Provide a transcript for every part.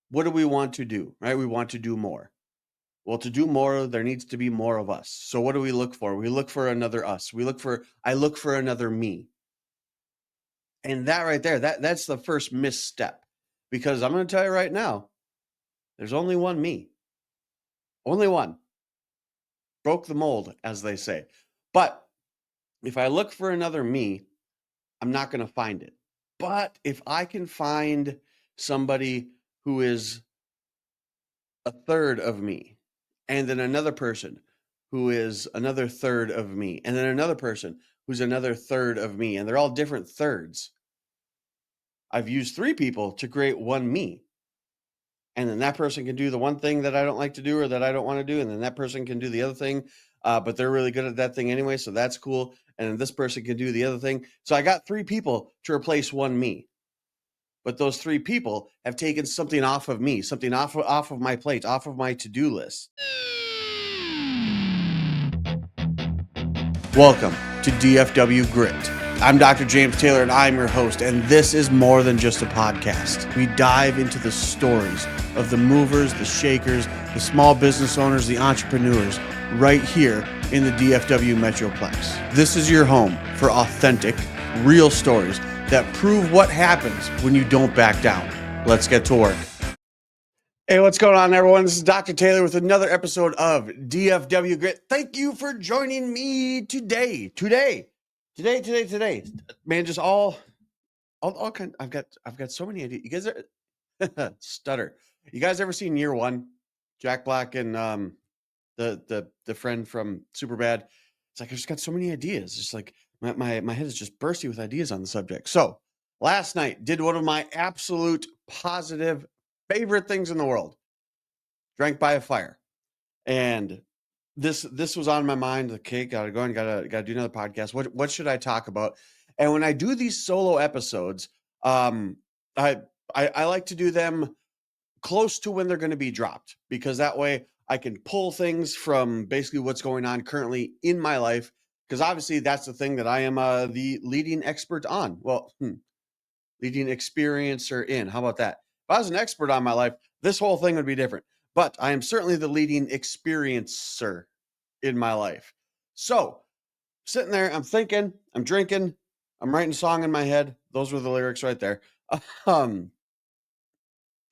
what do we want to do, right? We want to do more. Well, to do more, there needs to be more of us. So what do we look for? We look for another us. I look for another me. And that right there, that's the first misstep. Because I'm going to tell you right now, there's only one me. Only one. Broke the mold, as they say. But if I look for another me, I'm not going to find it. But if I can find somebody who is a third of me, and then another person who is another third of me, and then another person who's another third of me, and they're all different thirds, I've used 3 people to create one me. And then that person can do the one thing that I don't like to do or that I don't want to do. And then that person can do the other thing, but they're really good at that thing anyway. So that's cool. And then this person can do the other thing. So I got 3 people to replace one me. But those 3 people have taken something off of me, something off of my plate, off of my to-do list. Welcome to DFW Grit. I'm Dr. James Taylor, and I'm your host, and this is more than just a podcast. We dive into the stories of the movers, the shakers, the small business owners, the entrepreneurs, right here in the DFW Metroplex. This is your home for authentic, real stories that prove what happens when you don't back down. Let's get to work. Hey, what's going on, everyone? This is Dr. Taylor with another episode of DFW Grit. Thank you for joining me today. Man, just all kind. I've got so many ideas. You guys are stutter. You guys ever seen Year One? Jack Black and the friend from Superbad. It's like I just got so many ideas. It's like my head is just bursting with ideas on the subject. So last night did one of my absolute positive favorite things in the world. Drank by a fire. And this was on my mind. Okay, gotta go and gotta do another podcast. What should I talk about? And when I do these solo episodes, I like to do them close to when they're going to be dropped, because that way I can pull things from basically what's going on currently in my life. Because obviously that's the thing that I am the leading expert on. Well, leading experiencer in. How about that? If I was an expert on my life, this whole thing would be different. But I am certainly the leading experiencer in my life. So sitting there, I'm thinking, I'm drinking, I'm writing a song in my head. Those were the lyrics right there. And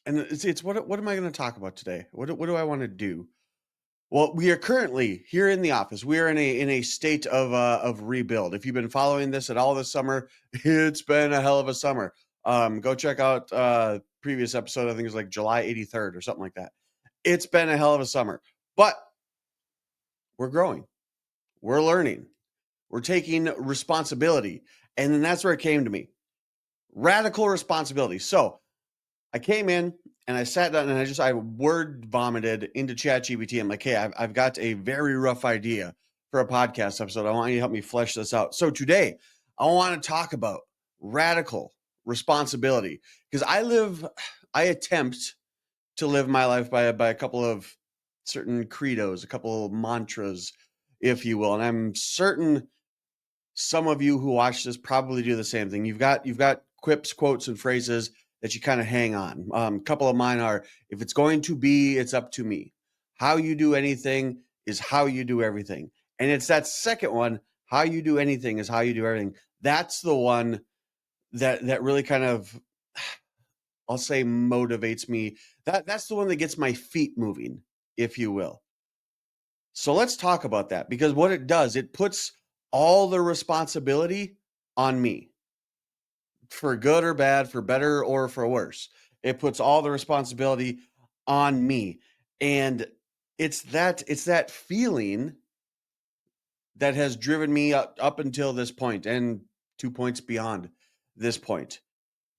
it's what am I going to talk about today? What do I want to do? Well, we are currently here in the office. We are in a state of rebuild. If you've been following this at all this summer, it's been a hell of a summer. Go check out previous episode. I think it was like July 83rd or something like that. It's been a hell of a summer, but we're growing, we're learning, we're taking responsibility, and then that's where it came to me. Radical responsibility. So I came in and I sat down and I word vomited into ChatGPT. I'm like, hey, I've got a very rough idea for a podcast episode. I want you to help me flesh this out. So today I want to talk about radical responsibility, because I attempt to live my life by a couple of certain credos, a couple of mantras, if you will. And I'm certain some of you who watch this probably do the same thing. You've got quips, quotes, and phrases that you kind of hang on. A couple of mine are, if it's going to be, it's up to me. How you do anything is how you do everything. And it's that second one, how you do anything is how you do everything. That's the one that really kind of, I'll say, motivates me. That's the one that gets my feet moving, if you will. So let's talk about that, because what it does, it puts all the responsibility on me, for good or bad, for better or for worse. It puts all the responsibility on me. And it's that feeling that has driven me up until this point, and 2 points beyond this point.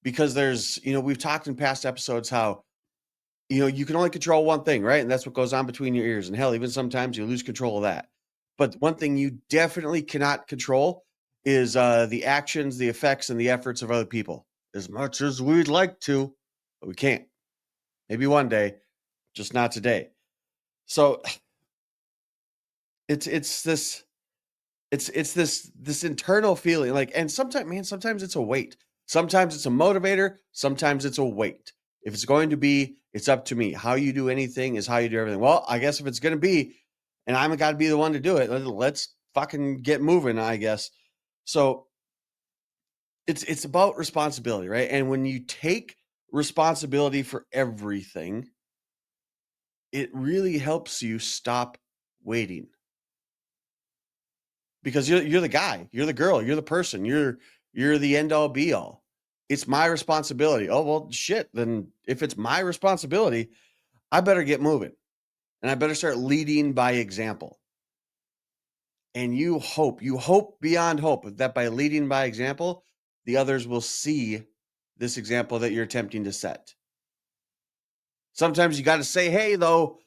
Because there's, we've talked in past episodes how, you can only control one thing, right? And that's what goes on between your ears. And hell, even sometimes you lose control of that. But one thing you definitely cannot control is the actions, the effects, and the efforts of other people. As much as we'd like to, but we can't. Maybe one day, just not today. So it's this internal feeling, like, and sometimes it's a weight. Sometimes it's a motivator. Sometimes it's a weight. If it's going to be, it's up to me. How you do anything is how you do everything. Well, I guess if it's going to be, and I'm got to be the one to do it, let's fucking get moving, I guess. So it's about responsibility, right? And when you take responsibility for everything, it really helps you stop waiting. Because you're the guy, you're the girl, you're the person, you're the end all be all. It's my responsibility. Oh, well, shit. Then if it's my responsibility, I better get moving and I better start leading by example. And you hope beyond hope that by leading by example, the others will see this example that you're attempting to set. Sometimes you got to say, hey, though,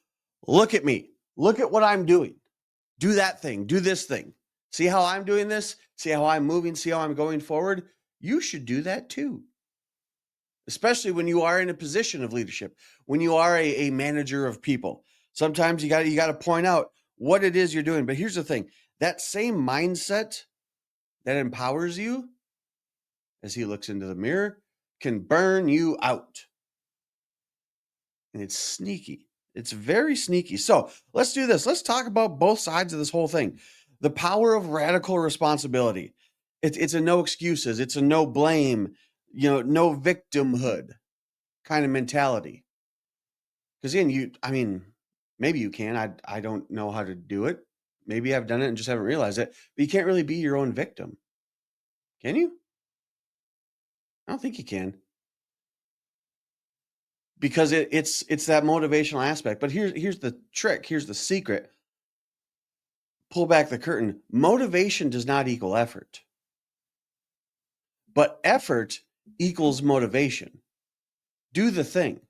look at me. Look at what I'm doing. Do that thing. Do this thing. See how I'm doing this? See how I'm moving? See how I'm going forward? You should do that too. Especially when you are in a position of leadership, when you are a manager of people. Sometimes you got to point out what it is you're doing. But here's the thing. That same mindset that empowers you as he looks into the mirror can burn you out. And it's sneaky. It's very sneaky. So let's do this. Let's talk about both sides of this whole thing. The power of radical responsibility. It's a no excuses. It's a no blame, no victimhood kind of mentality. Because again, maybe you can. I don't know how to do it. Maybe I've done it and just haven't realized it. But you can't really be your own victim. Can you? I don't think you can. Because it's that motivational aspect. But here's the trick. Here's the secret. Pull back the curtain. Motivation does not equal effort. But effort equals motivation. Do the thing.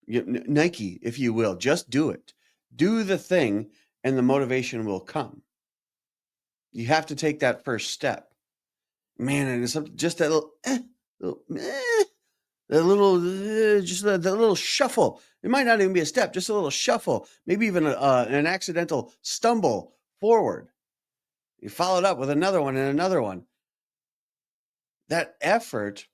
Nike, if you will, just do it. Do the thing and the motivation will come. You have to take that first step. Man, and it's just that that little shuffle. It might not even be a step, just a little shuffle, maybe even an accidental stumble forward. You follow it up with another one and another one. That effort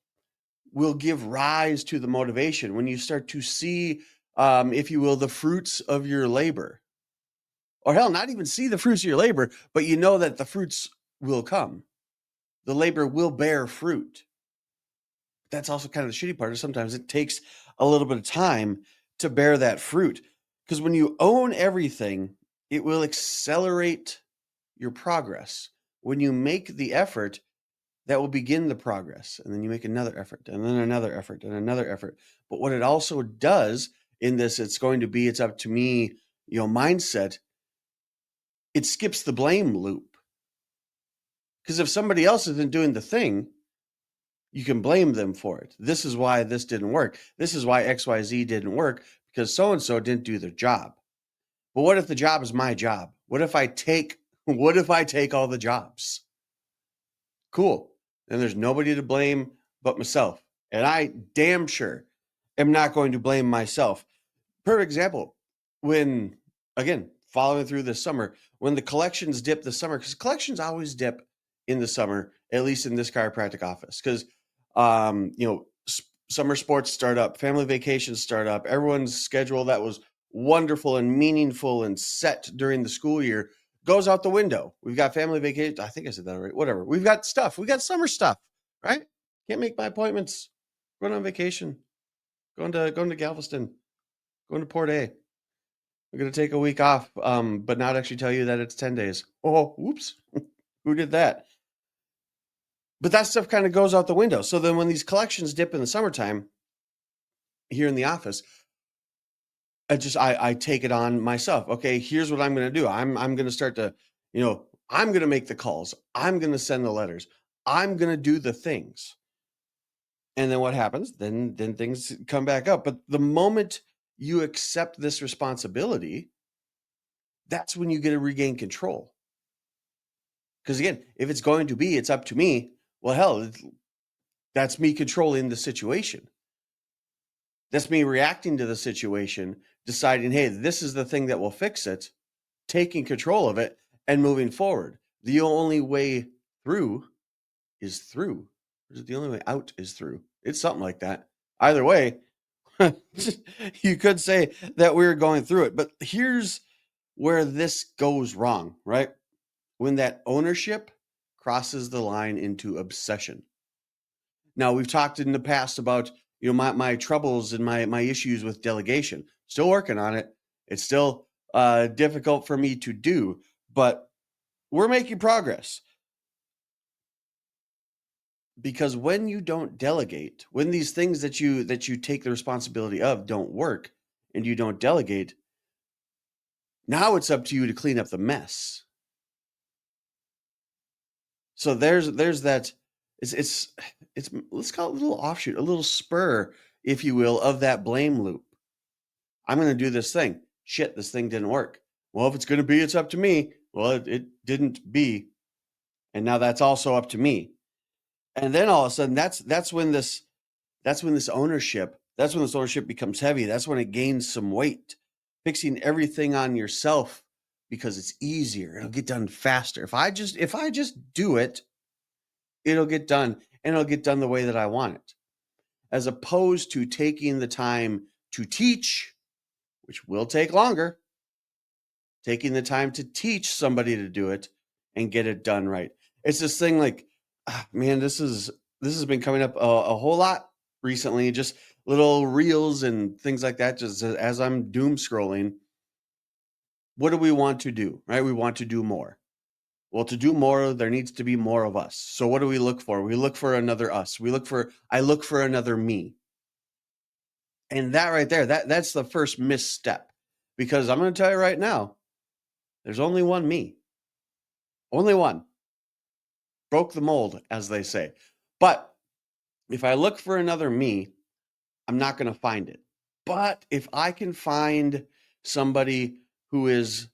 will give rise to the motivation when you start to see, if you will, the fruits of your labor. Or hell, not even see the fruits of your labor, but you know that the fruits will come. The labor will bear fruit. That's also kind of the shitty part. Sometimes it takes a little bit of time to bear that fruit. Because when you own everything, it will accelerate your progress. When you make the effort, that will begin the progress. And then you make another effort, and then another effort, and another effort. But what it also does in this, it's up to me, mindset, it skips the blame loop. Because if somebody else isn't doing the thing, you can blame them for it. This is why this didn't work. This is why XYZ didn't work, because so-and-so didn't do their job. But what if the job is my job? What if I take all the jobs? Cool. Then there's nobody to blame but myself. And I damn sure am not going to blame myself. Perfect example. When, again, following through this summer, when the collections dip this summer, because collections always dip in the summer, at least in this chiropractic office, because summer sports start up, family vacations start up, everyone's schedule that was wonderful and meaningful and set during the school year goes out the window. We've got family vacation. I think I said that right. Whatever. We've got stuff. We got summer stuff, right? Can't make my appointments. Going on vacation. Going to Galveston. Going to Port A. I'm going to take a week off, but not actually tell you that it's 10 days. Oh, whoops. Who did that? But that stuff kind of goes out the window. So then when these collections dip in the summertime here in the office, I take it on myself. Okay, here's what I'm going to do. I'm going to start to, I'm going to make the calls. I'm going to send the letters. I'm going to do the things. And then what happens? Then things come back up. But the moment you accept this responsibility, that's when you get to regain control. Because again, if it's going to be, it's up to me. Well, hell, that's me controlling the situation. That's me reacting to the situation, deciding, hey, this is the thing that will fix it, taking control of it, and moving forward. The only way through is through. Or is it the only way out is through? It's something like that. Either way, You could say that we're going through it, but here's where this goes wrong, right? When that ownership crosses the line into obsession. Now, we've talked in the past about, my troubles and my issues with delegation. Still working on it. It's still difficult for me to do, but we're making progress. Because when you don't delegate, when these things that you take the responsibility of don't work and you don't delegate, now it's up to you to clean up the mess. So there's that. It's let's call it a little offshoot, a little spur, if you will, of that blame loop. I'm going to do this thing. Shit, this thing didn't work. Well, if it's going to be, it's up to me. Well, it didn't be, and now that's also up to me. And then all of a sudden, that's when this ownership becomes heavy. That's when it gains some weight. Fixing everything on yourself because it's easier. It'll get done faster. If I just do it, it'll get done, and it'll get done the way that I want it. As opposed to taking the time to teach, which will take longer, taking the time to teach somebody to do it and get it done right. It's this thing like, man, this has been coming up a whole lot recently, just little reels and things like that, just as I'm doom scrolling. What do we want to do, right? We want to do more. Well, to do more, there needs to be more of us. So what do we look for? We look for another us. I look for another me. And that right there, that's the first misstep. Because I'm going to tell you right now, there's only one me. Only one. Broke the mold, as they say. But if I look for another me, I'm not going to find it. But if I can find somebody who is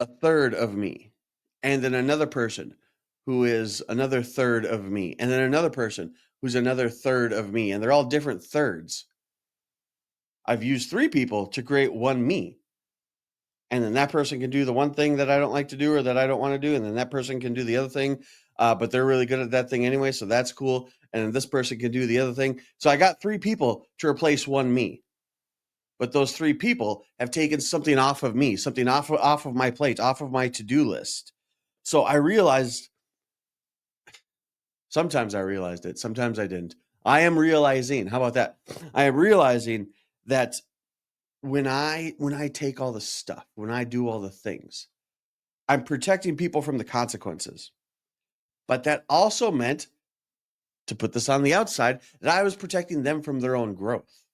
a third of me, and then another person who is another third of me, and then another person who's another third of me, and they're all different thirds. I've used 3 people to create one me. And then that person can do the one thing that I don't like to do or that I don't want to do. And then that person can do the other thing, but they're really good at that thing anyway. So that's cool. And then this person can do the other thing. So I got 3 people to replace one me. But those 3 people have taken something off of me, something off of my plate, off of my to-do list. So I realized, sometimes I realized it, sometimes I didn't. I am realizing, how about that? I am realizing that when I take all the stuff, when I do all the things, I'm protecting people from the consequences. But that also meant, to put this on the outside, that I was protecting them from their own growth.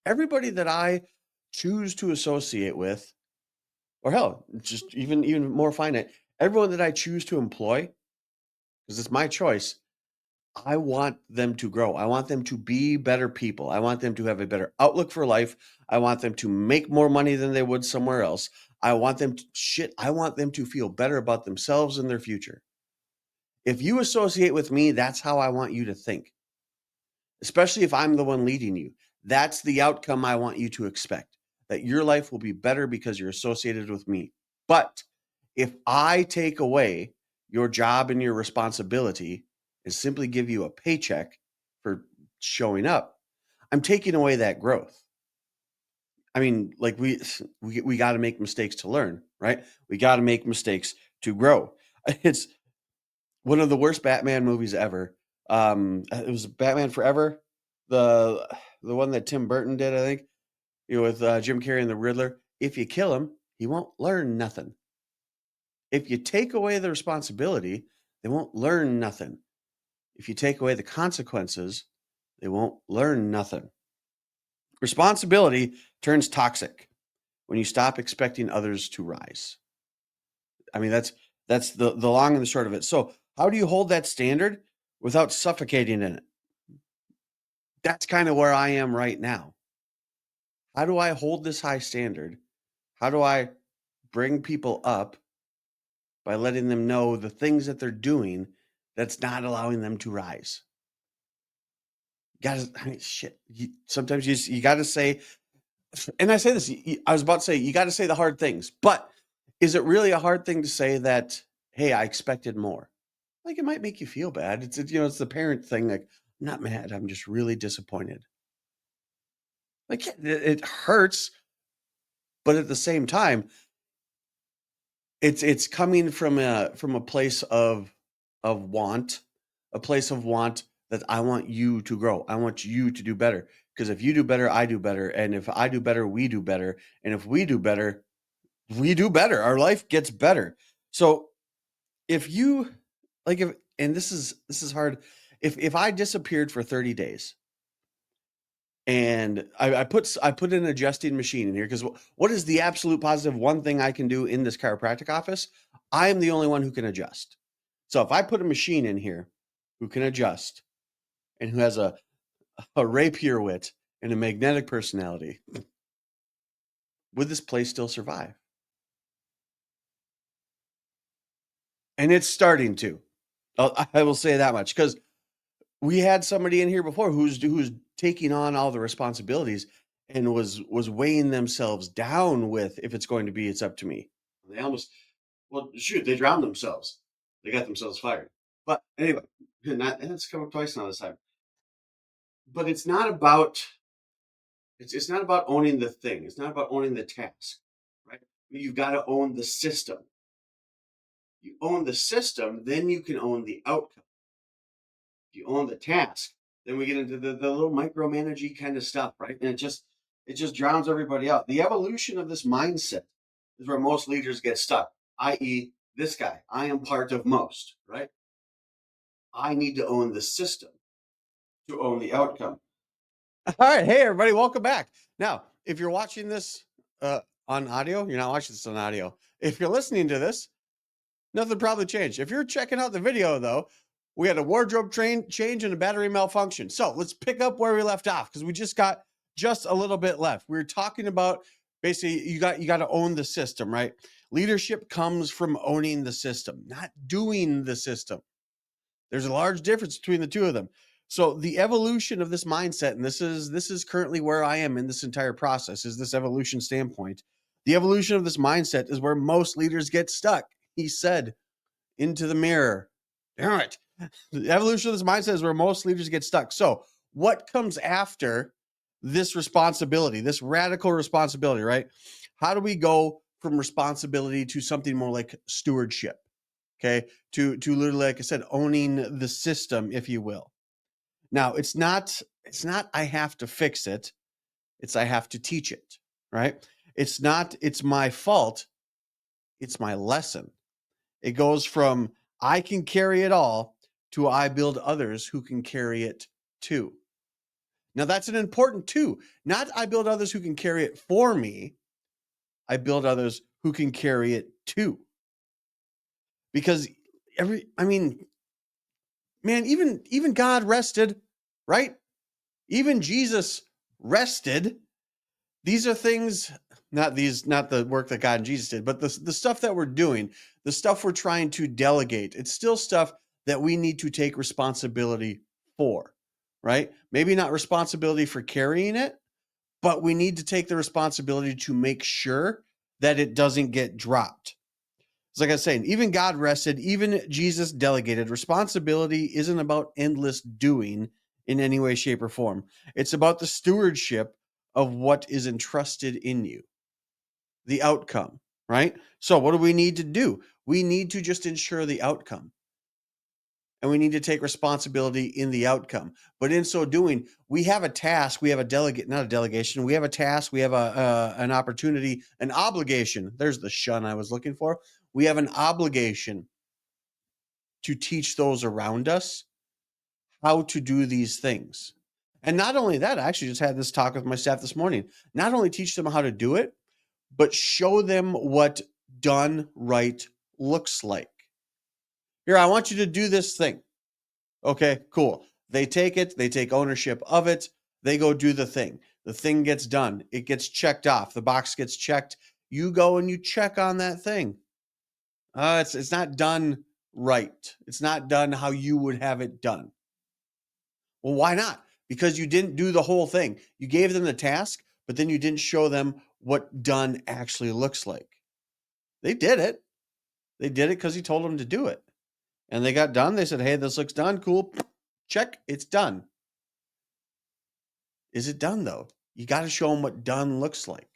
Everybody that I choose to associate with, or hell, just even more finite, everyone that I choose to employ, because it's my choice, I want them to grow. I want them to be better people. I want them to have a better outlook for life. I want them to make more money than they would somewhere else. I want them to feel better about themselves and their future. If you associate with me, that's how I want you to think. Especially if I'm the one leading you. That's the outcome I want you to expect. That your life will be better because you're associated with me. But if I take away your job and your responsibility and simply give you a paycheck for showing up, I'm taking away that growth. I mean, like we got to make mistakes to learn, right? We got to make mistakes to grow. It's one of the worst Batman movies ever. It was Batman Forever, the the one that Tim Burton did, I think, with Jim Carrey and the Riddler. If you kill him, he won't learn nothing. If you take away the responsibility, they won't learn nothing. If you take away the consequences, they won't learn nothing. Responsibility turns toxic when you stop expecting others to rise. I mean, that's the long and the short of it. So, how do you hold that standard without suffocating in it? That's kind of where I am right now. How do I hold this high standard? How do I bring people up by letting them know the things that they're doing that's not allowing them to rise? Guys, I mean, shit. Sometimes you got to say, and I say this, I was about to say, you got to say the hard things, but is it really a hard thing to say that, hey, I expected more? Like, it might make you feel bad. It's the parent thing. Like, I'm not mad. I'm just really disappointed. Like, it hurts, but at the same time, it's coming from a place of want, a place of want that I want you to grow. I want you to do better. Because if you do better, I do better. And if I do better, we do better. And if we do better, we do better. Our life gets better. So if you like if and this is hard. If I disappeared for 30 days and I put an adjusting machine in here because what is the absolute positive one thing I can do in this chiropractic office? I am the only one who can adjust. So if I put a machine in here who can adjust and who has a rapier wit and a magnetic personality, would this place still survive? And it's starting to. I will say that much because we had somebody in here before who's taking on all the responsibilities and was weighing themselves down with if it's going to be, it's up to me. They almost well shoot, they drowned themselves. They got themselves fired. But anyway, and that's come up twice now this time. But it's not about owning the thing. It's not about owning the task, right? You've got to own the system. You own the system, then you can own the outcome. If you own the task, then we get into the little micromanagey kind of stuff, right? And it just drowns everybody out. The evolution of this mindset is where most leaders get stuck, i.e., this guy. I am part of most, right? I need to own the system to own the outcome. All right. Hey, everybody. Welcome back. Now, if you're watching this on audio, you're not watching this on audio. If you're listening to this, nothing probably changed. If you're checking out the video, though, we had a wardrobe change and a battery malfunction. So let's pick up where we left off because we just got just a little bit left. We were talking about basically you got to own the system, right? Leadership comes from owning the system, not doing the system. There's a large difference between the two of them. So the evolution of this mindset, and this is currently where I am in this entire process, is this evolution standpoint. The evolution of this mindset is where most leaders get stuck. He said into the mirror. Damn it. The evolution of this mindset is where most leaders get stuck. So, what comes after this responsibility, this radical responsibility, right? How do we go from responsibility to something more like stewardship? Okay. To literally, like I said, owning the system, if you will. Now, it's not I have to fix it, it's I have to teach it, right? It's not it's my fault, it's my lesson. It goes from I can carry it all to I build others who can carry it too. Now that's an important too. Not I build others who can carry it for me. I build others who can carry it too. Because I mean, man, even God rested, right? Even Jesus rested. These are things, not the work that God and Jesus did, but the stuff that we're doing, the stuff we're trying to delegate. It's still stuff that we need to take responsibility for, right? Maybe not responsibility for carrying it, but we need to take the responsibility to make sure that it doesn't get dropped. It's like I was saying, even God rested, even Jesus delegated. Responsibility isn't about endless doing in any way, shape, or form. It's about the stewardship of what is entrusted in you, the outcome, right? So, what do we need to do? We need to just ensure the outcome. And we need to take responsibility in the outcome. But in so doing, we have a task, we have a delegate, not a delegation. We have a task, we have an opportunity, an obligation. There's the shun I was looking for. We have an obligation to teach those around us how to do these things. And not only that, I actually just had this talk with my staff this morning. Not only teach them how to do it, but show them what done right looks like. Here, I want you to do this thing. Okay, cool. They take it, they take ownership of it, they go do the thing. The thing gets done, it gets checked off, the box gets checked. You go and you check on that thing. It's not done right. It's not done how you would have it done. Well, why not? Because you didn't do the whole thing. You gave them the task, but then you didn't show them what done actually looks like. They did it. They did it because he told them to do it. And they got done. They said, hey, this looks done. Cool. Check. It's done. Is it done though? You got to show them what done looks like.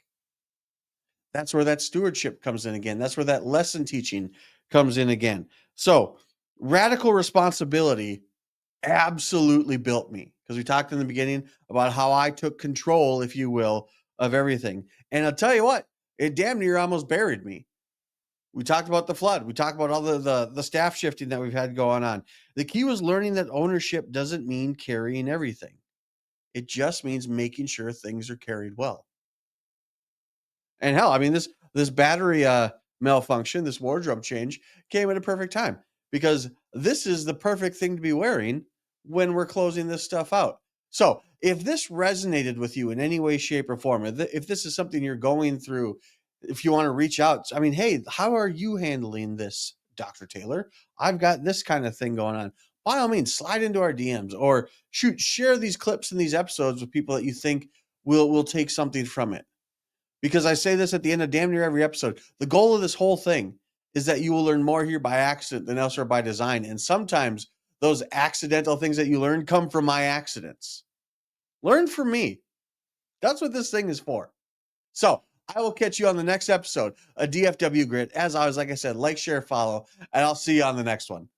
That's where that stewardship comes in again. That's where that lesson teaching comes in again. So, radical responsibility absolutely built me, because we talked in the beginning about how I took control, if you will, of everything. And I'll tell you what, it damn near almost buried me. We talked about the flood. We talked about all the staff shifting that we've had going on. The key was learning that ownership doesn't mean carrying everything. It just means making sure things are carried well. And hell, I mean, this battery malfunction, this wardrobe change came at a perfect time, because this is the perfect thing to be wearing when we're closing this stuff out. So, if this resonated with you in any way, shape, or form, if this is something you're going through, if you want to reach out, I mean, hey, how are you handling this, Dr. Taylor? I've got this kind of thing going on. By all means, slide into our DMs, or shoot, share these clips and these episodes with people that you think will take something from it, because I say this at the end of damn near every episode. The goal of this whole thing is that you will learn more here by accident than elsewhere by design. And sometimes those accidental things that you learn come from my accidents. Learn from me. That's what this thing is for. So I will catch you on the next episode of DFW Grit. As always, like I said, like, share, follow, and I'll see you on the next one.